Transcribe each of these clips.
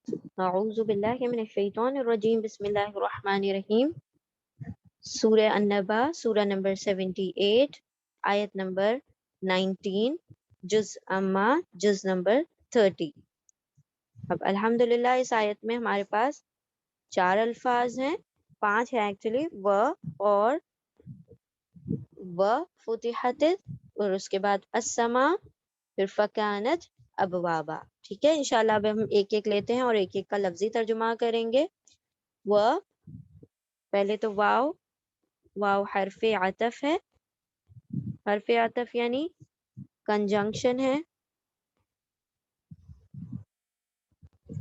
اعوذ باللہ من الشیطان الرجیم، بسم اللہ الرحمن الرحیم۔ سورہ النبا، سورہ نمبر 78، آیت نمبر 19، جز اما، جز نمبر 30۔ اب الحمدللہ اس آیت میں ہمارے پاس 4 الفاظ ہیں، 5 ہیں ایکچولی، اور فتحت، اور اس کے بعد السما، پھر فکانت ابوابا۔ ٹھیک ہے، انشاءاللہ اب ہم ایک ایک لیتے ہیں اور ایک ایک کا لفظی ترجمہ کریں گے۔ پہلے تو واو حرف عطف ہے، حرف عطف یعنی کنجنکشن ہے،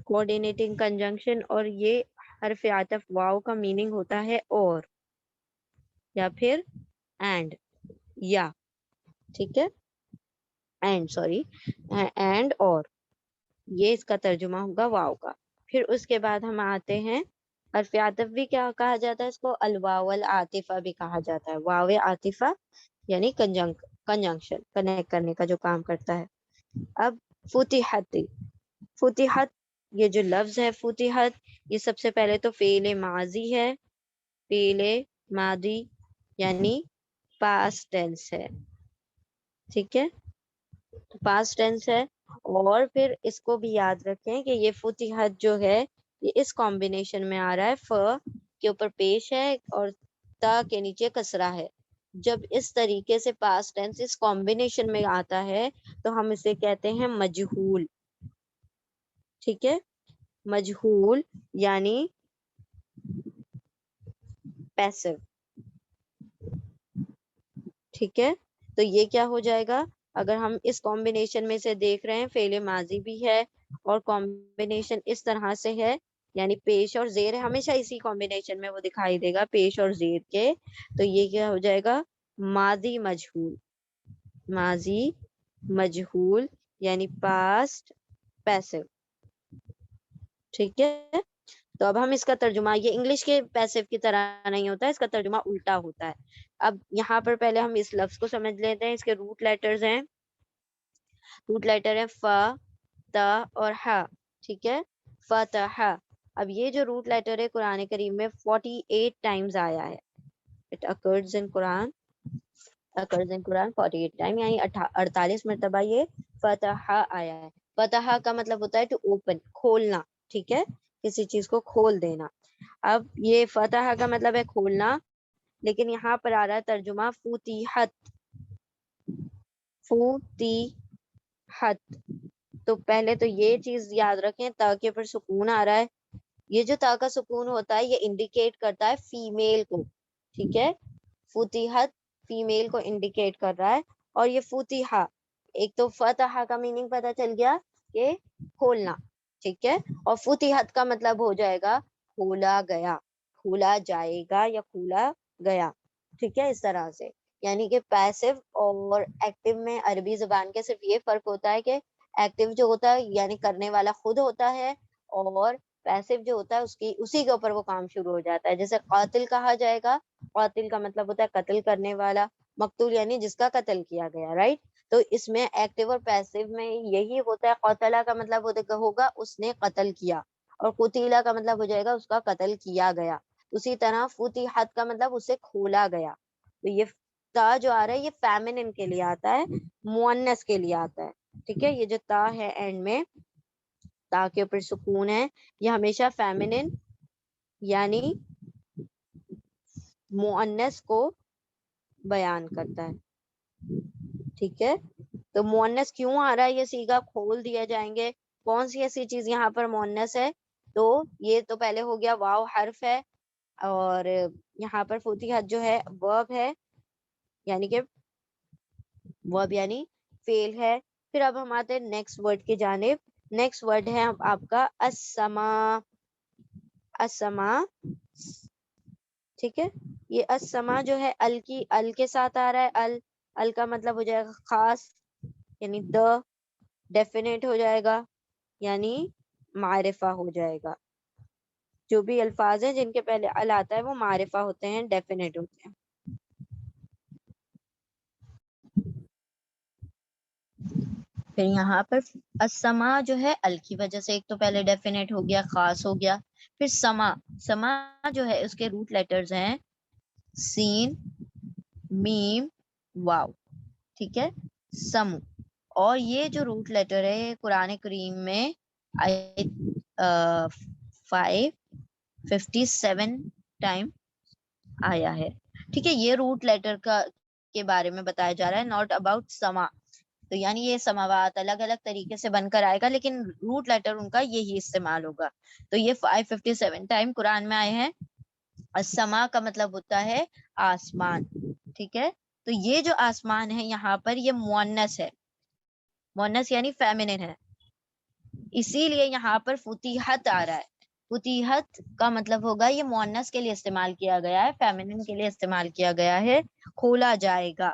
کوآرڈینیٹنگ کنجنکشن، اور یہ حرف عطف واو کا میننگ ہوتا ہے اور، یا پھر اینڈ، یا ٹھیک ہے، اینڈ اور، یہ اس کا ترجمہ ہوگا واو کا۔ پھر اس کے بعد ہم آتے ہیں، حرف عطف بھی کیا کہا جاتا ہے اس کو؟ الواو العاطفہ بھی کہا جاتا ہے۔ واو عاطفہ یعنی کنجنکشن، کنیکٹ کرنے کا جو کام کرتا ہے۔ اب فتحت، یہ جو لفظ ہے فتحت، یہ سب سے پہلے تو فعل ماضی ہے، فعل ماضی یعنی پاسٹ ٹینس ہے، ٹھیک ہے، پاسٹ ٹینس ہے۔ اور پھر اس کو بھی یاد رکھیں کہ یہ فتحت جو ہے یہ اس کمبینیشن میں آ رہا ہے، ف کے اوپر پیش ہے اور تا کے نیچے کسرہ ہے۔ جب اس طریقے سے پاسٹ ٹینس اس کمبینیشن میں آتا ہے تو ہم اسے کہتے ہیں مجہول، ٹھیک ہے، مجہول یعنی پیسو، ٹھیک ہے۔ تو یہ کیا ہو جائے گا؟ اگر ہم اس کمبینیشن میں سے دیکھ رہے ہیں، فعل ماضی بھی ہے اور کمبینیشن اس طرح سے ہے، یعنی پیش اور زیر ہے، ہمیشہ اسی کمبینیشن میں وہ دکھائی دے گا، پیش اور زیر کے، تو یہ کیا ہو جائے گا؟ ماضی مجہول، ماضی مجہول یعنی پاسٹ پیسو، ٹھیک ہے۔ تو اب ہم اس کا ترجمہ، یہ انگلش کے پیسو کی طرح نہیں ہوتا ہے، اس کا ترجمہ الٹا ہوتا ہے۔ اب یہاں پر پہلے ہم اس لفظ کو سمجھ لیتے ہیں، اس کے روٹ لیٹرز ہیں، روٹ لیٹر ہے ف، تا اور ح، ٹھیک ہے، فتح۔ اب یہ جو روٹ لیٹر ہے قرآن کریم میں 48 ٹائمز آیا ہے، it occurs in Quran 48 time, یعنی 48 مرتبہ یہ فتح آیا ہے۔ فتح کا مطلب ہوتا ہے ٹو اوپن، کھولنا، ٹھیک ہے، کسی چیز کو کھول دینا۔ اب یہ فتح کا مطلب ہے کھولنا، لیکن یہاں پر آ رہا ہے ترجمہ فتحت، فتحت۔ تو پہلے تو یہ چیز یاد رکھیں، تا کے اوپر سکون آ رہا ہے، یہ جو تا کا سکون ہوتا ہے یہ انڈیکیٹ کرتا ہے فیمیل کو، ٹھیک ہے، فتحت فیمیل کو انڈیکیٹ کر رہا ہے۔ اور یہ فتحہ، ایک تو فتح کا میننگ پتہ چل گیا کہ کھولنا، ٹھیک ہے، اور فتحت کا مطلب ہو جائے گا کھولا گیا، کھولا جائے گا یا کھولا گیا، ٹھیک ہے، اس طرح سے۔ یعنی کہ پیسو اور ایکٹیو میں عربی زبان کے صرف یہ فرق ہوتا ہے کہ ایکٹیو جو ہوتا ہے یعنی کرنے والا خود ہوتا ہے، اور پیسو جو ہوتا ہے اسی کے اوپر وہ کام شروع ہو جاتا ہے۔ جیسے قاتل کہا جائے گا، قاتل کا مطلب ہوتا ہے قتل کرنے والا، مقتول یعنی جس کا قتل کیا گیا، رائٹ۔ تو اس میں ایکٹیو اور پیسو میں یہی ہوتا ہے، قتلہ کا مطلب ہوگا اس نے قتل کیا، اور قتیلہ کا مطلب ہو جائے گا اس کا قتل کیا گیا۔ اسی طرح فتحت کا مطلب اسے کھولا گیا۔ تو یہ تا جو آ رہا ہے یہ فیمنن کے لیے آتا ہے، مؤنث کے لیے آتا ہے، ٹھیک ہے۔ یہ جو تا ہے اینڈ میں، تا کے اوپر سکون ہے، یہ ہمیشہ فیمنن یعنی مؤنث کو بیان کرتا ہے، ٹھیک ہے۔ تو مؤنث کیوں آ رہا ہے یہ صیغہ؟ کھول دیا جائیں گے، کون سی ایسی چیز یہاں پر مؤنث ہے؟ تو یہ تو پہلے ہو گیا واو حرف ہے، اور یہاں پر فتحت جو ہے ورب ہے، یعنی کہ ورب یعنی فعل ہے۔ پھر اب ہم آتے ہیں نیکسٹ ورڈ کی جانب۔ نیکسٹ ورڈ ہے آپ کا السما، السما، ٹھیک ہے۔ یہ السما جو ہے ال کے ساتھ آ رہا ہے، ال کا مطلب ہو جائے گا خاص، یعنی ڈیفینیٹ ہو جائے گا، یعنی معرفہ ہو جائے گا۔ جو بھی الفاظ ہیں جن کے پہلے ال آتا ہے وہ معرفہ ہوتے ہیں، ڈیفینیٹ ہوتے ہیں۔ پھر یہاں پر السما جو ہے ال کی وجہ سے ایک تو پہلے ڈیفینیٹ ہو گیا، خاص ہو گیا. پھر سما، سما جو ہے اس کے روٹ لیٹرز ہیں سین، میم، واو. ٹھیک ہے، سمو. اور یہ جو روٹ لیٹر ہے قرآن کریم میں 557 ٹائم آیا ہے. ٹھیک ہے، یہ روٹ لیٹر کے بارے میں بتایا جا رہا ہے، ناٹ اباؤٹ سما. تو یعنی یہ سماوات الگ الگ طریقے سے بن کر آئے گا، لیکن روٹ لیٹر ان کا یہی استعمال ہوگا. تو یہ 557 ٹائم قرآن میں آئے ہیں. السما کا مطلب ہوتا ہے آسمان. ٹھیک ہے، تو یہ جو آسمان ہے یہاں پر یہ مؤنث ہے، مؤنث یعنی فیمینن ہے، اسی لیے یہاں پر فتحت آ رہا ہے. فتحت کا مطلب ہوگا یہ مؤنث کے لیے استعمال کیا گیا ہے، فیمینن کے لیے استعمال کیا گیا ہے، کھولا جائے گا.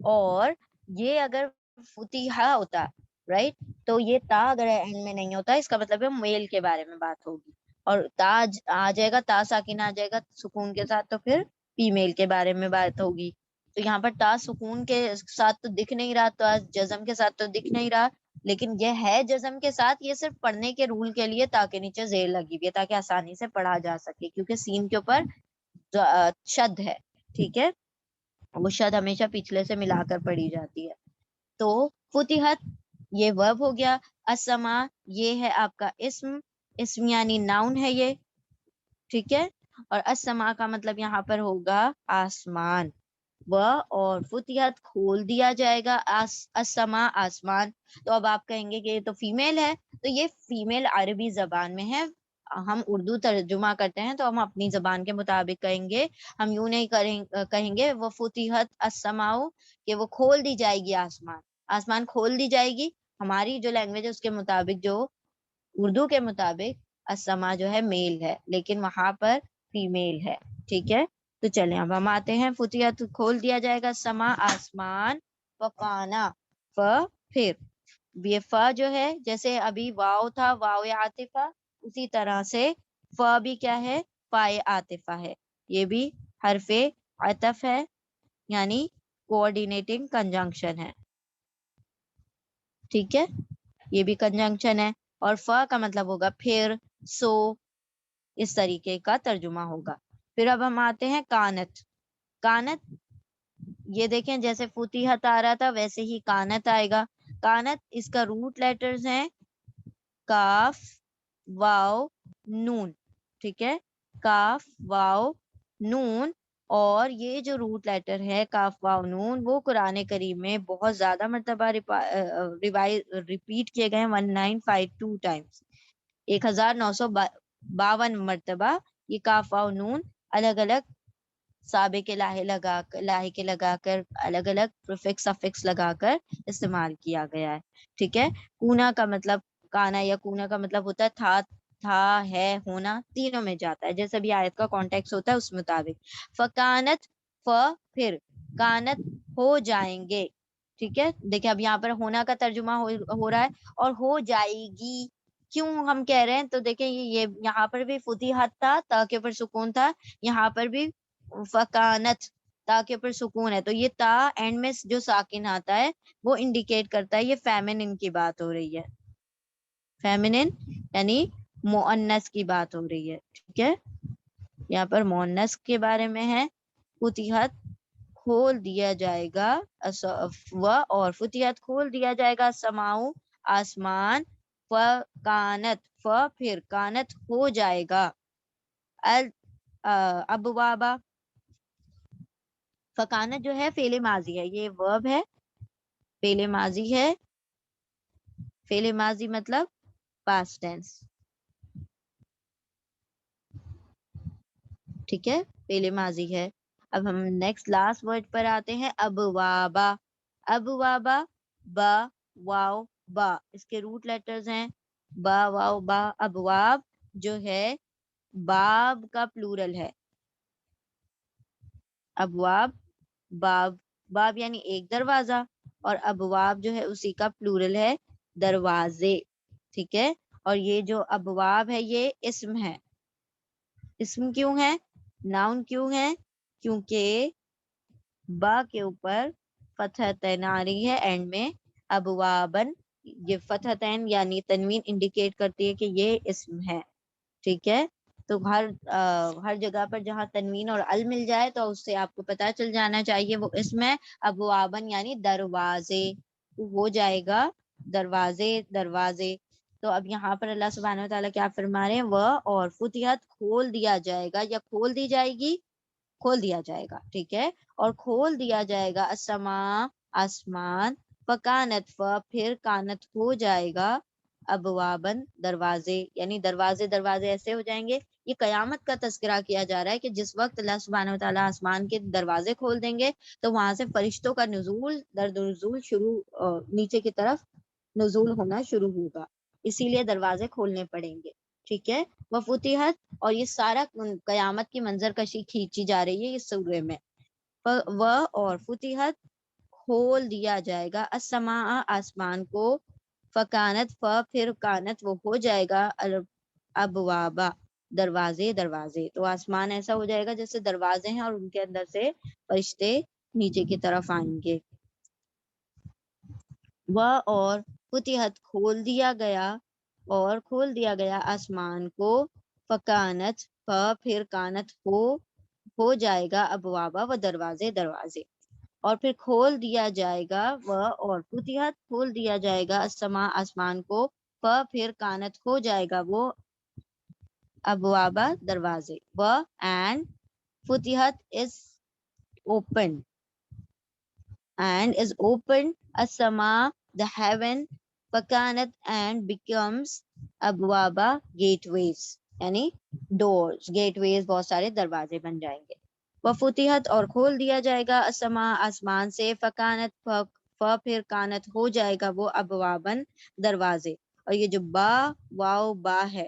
اور یہ اگر فتحہ ہوتا رائٹ، تو یہ تا اگر اینڈ میں نہیں ہوتا اس کا مطلب ہے میل کے بارے میں بات ہوگی، اور تا آ جائے گا، تا ساکن آ جائے گا سکون کے ساتھ، تو پھر فیمیل کے بارے میں بات ہوگی. تو یہاں پر تا سکون کے ساتھ تو دکھ نہیں رہا، تو جزم کے ساتھ تو دکھ نہیں رہا، لیکن یہ ہے جزم کے ساتھ. یہ صرف پڑھنے کے رول کے لیے تاکہ نیچے زیر لگی ہوئی ہے تاکہ آسانی سے پڑھا جا سکے، کیونکہ سین کے اوپر شد ہے. ٹھیک ہے، وہ شد ہمیشہ پچھلے سے ملا کر پڑھی جاتی ہے. تو فتحت یہ ورب ہو گیا. السما یہ ہے آپ کا اسم، اسم یعنی ناؤن ہے یہ. ٹھیک ہے، اور السما کا مطلب یہاں پر ہوگا آسمان. اور فتحت کھول دیا جائے گا، السما آسمان. تو اب آپ کہیں گے کہ یہ تو فیمیل ہے، تو یہ فیمیل عربی زبان میں ہے. ہم اردو ترجمہ کرتے ہیں تو ہم اپنی زبان کے مطابق کہیں گے، ہم یوں نہیں کہیں گے وہ فتحت السماء کہ وہ کھول دی جائے گی آسمان، آسمان کھول دی جائے گی. ہماری جو لینگویج ہے اس کے مطابق، جو اردو کے مطابق السما جو ہے میل ہے، لیکن وہاں پر فیمیل ہے. ٹھیک ہے، تو چلیں اب ہم آتے ہیں. فتحت کھول دیا جائے گا سما آسمان، فکانا پھر یہ فا جو ہے جیسے ابھی واو تھا، واو عاطفہ، اسی طرح سے فا بھی کیا ہے، فائے عاطفہ ہے. یہ بھی حرف عطف ہے، یعنی کوآرڈینیٹنگ کنجنکشن ہے. ٹھیک ہے، یہ بھی کنجنکشن ہے. اور فا کا مطلب ہوگا پھر، سو، اس طریقے کا ترجمہ ہوگا. پھر اب ہم آتے ہیں کانت. کانت یہ دیکھیں جیسے فتحت آ رہا تھا ویسے ہی کانت آئے گا. کانت اس کا روٹ لیٹرز ہیں کاف، واو، نون. ٹھیک ہے، کاف، واو، نون. اور یہ جو روٹ لیٹر ہے کاف، واو، نون، وہ قرآن کریم میں بہت زیادہ مرتبہ ریپیٹ کیے گئے ہیں، 1952 ٹائمز، 1952 مرتبہ یہ کاف، واو، نون الگ الگ سابق لاحق لگا کر، الگ الگ پریفکس افکس لگا کر استعمال کیا گیا ہے. ٹھیک ہے، کونا کا مطلب، کانا یا کونا کا مطلب ہوتا ہے تھا، ہے، ہونا، تینوں میں جاتا ہے، جیسے بھی آیت کا کانٹیکس ہوتا ہے اس مطابق. فکانت پھر کانت ہو جائیں گے. ٹھیک ہے، دیکھیں اب یہاں پر ہونا کا ترجمہ ہو رہا ہے، اور ہو جائے گی کیوں ہم کہہ رہے ہیں، تو دیکھیں یہ یہاں پر بھی فتحت تھا، تا کے اوپر سکون تھا، یہاں پر بھی فکانت تا کے اوپر سکون ہے. تو یہ تا اینڈ میں جو ساکن آتا ہے وہ انڈیکیٹ کرتا ہے یہ فیمینن کی بات ہو رہی ہے، فیمینن یعنی مؤنث کی بات ہو رہی ہے. ٹھیک ہے، یہاں پر مؤنث کے بارے میں ہے. فتحت کھول دیا جائے گا، اور فتحت کھول دیا جائے گا سماؤ آسمان، کانت پھر کانت ہو جائے گا ابوابا. فکانت جو ہے فعل ماضی ہے، یہ ورب ہے، فعل ماضی ہے. فعل ماضی مطلب پاسٹ ٹینس. ٹھیک ہے، فعل ماضی ہے. اب ہم نیکسٹ لاسٹ ورڈ پر آتے ہیں، ابوابا. ابوابا، با، واو، با، اس کے روٹ لیٹرز ہیں با، واو، با. ابواب جو ہے باب کا پلورل ہے، ابواب، باب، باب یعنی ایک دروازہ، اور ابواب جو ہے اسی کا پلورل ہے دروازے. ٹھیک ہے، اور یہ جو ابواب ہے یہ اسم ہے. اسم کیوں ہے، ناؤن کیوں ہے، کیونکہ با کے اوپر فتح تیناری ہے اینڈ میں، ابوابن، یہ فتحتین یعنی تنوین انڈیکیٹ کرتی ہے کہ یہ اسم ہے، ٹھیک ہے. تو ہر جگہ پر جہاں تنوین اور ال مل جائے تو اس سے آپ کو پتہ چل جانا چاہیے وہ اسم ہے. ابوابن یعنی دروازے، ہو جائے گا دروازے دروازے. تو اب یہاں پر اللہ سبحانہ وتعالیٰ کیا فرما رہے ہیں، وہ اور فتحت کھول دیا جائے گا یا کھول دی جائے گی، کھول دیا جائے گا، ٹھیک ہے. اور کھول دیا جائے گا السماء آسمان، فکانت پھر کانت ہو جائے گا ابوابن دروازے، یعنی دروازے دروازے ایسے ہو جائیں گے. یہ قیامت کا تذکرہ کیا جا رہا ہے کہ جس وقت اللہ سبحانہ وتعالیٰ آسمان کے دروازے کھول دیں گے تو وہاں سے فرشتوں کا نزول درد نزول شروع نیچے کی طرف نزول ہونا شروع ہوگا، اسی لیے دروازے کھولنے پڑیں گے، ٹھیک ہے. وہ فتحت، اور یہ سارا قیامت کی منظر کشی کھینچی جا رہی ہے اس سورے میں. وہ اور فتحت کھول دیا جائے گا السماء آسمان کو، فکانت پھر کانت وہ ہو جائے گا ابوابا دروازے دروازے. تو آسمان ایسا ہو جائے گا جیسے دروازے ہیں اور ان کے اندر سے فرشتے نیچے کی طرف آئیں گے. وہ اور فتحت کھول دیا گیا، اور کھول دیا گیا آسمان کو، فکانت پھر کانت ہو جائے گا ابوابا و دروازے دروازے. اور پھر کھول دیا جائے گا وہ اور فتحت کھول دیا جائے گا السماء آسمان کو، پھر کانت ہو جائے گا وہ ابوابا دروازے. وہ اینڈ فتحت is open and is open السماء the heaven، فکانت and becomes ابوابا gateways یعنی doors، gateways بہت سارے دروازے بن جائیں گے. وفتحت اور کھول دیا جائے گا السماء آسمان سے، فکانت پھر کانت ہو جائے گا وہ ابوابن دروازے. اور یہ جو با واو با ہے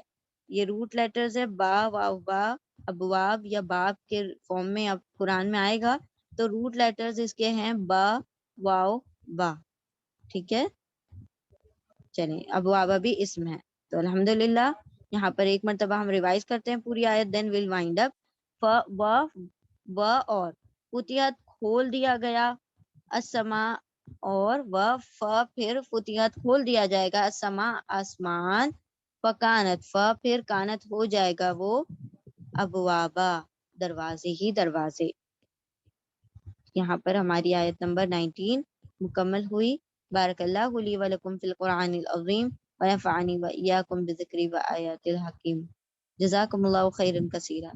یہ روٹ لیٹرز ہے، با واو با. ابواب یا باب کے فارم میں اب قرآن میں آئے گا تو روٹ لیٹرز اس کے ہیں با واو با، ٹھیک ہے. چلیں ابوابا بھی اسم ہے. تو الحمدللہ یہاں پر ایک مرتبہ ہم ریوائز کرتے ہیں پوری آیت، دین ول وائنڈ اپ. و اور فتحت کھول دیا گیا السماء، اور پھر فتحت کھول دیا جائے گا السماء آسمان، فکانت پھر کانت ہو جائے گا وہ ابوابا دروازے ہی دروازے. یہاں پر ہماری آیت نمبر 19 مکمل ہوئی. بارک اللہ لی و لکم فی القرآن العظیم ونفعنی و ایاکم بذکری و آیات الحکیم. جزاکم اللہ خیرا کثیرا.